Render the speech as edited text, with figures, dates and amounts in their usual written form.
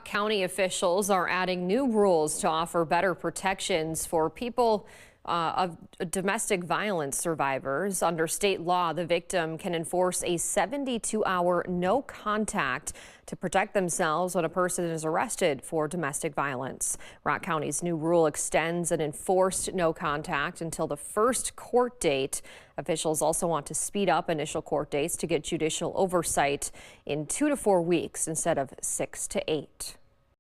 County officials are adding new rules to offer better protections for people of domestic violence survivors. Under state law, the victim can enforce a 72-hour no contact to protect themselves when a person is arrested for domestic violence. Rock County's new rule extends an enforced no contact until the first court date. Officials also want to speed up initial court dates to get judicial oversight in 2 to 4 weeks instead of 6 to 8.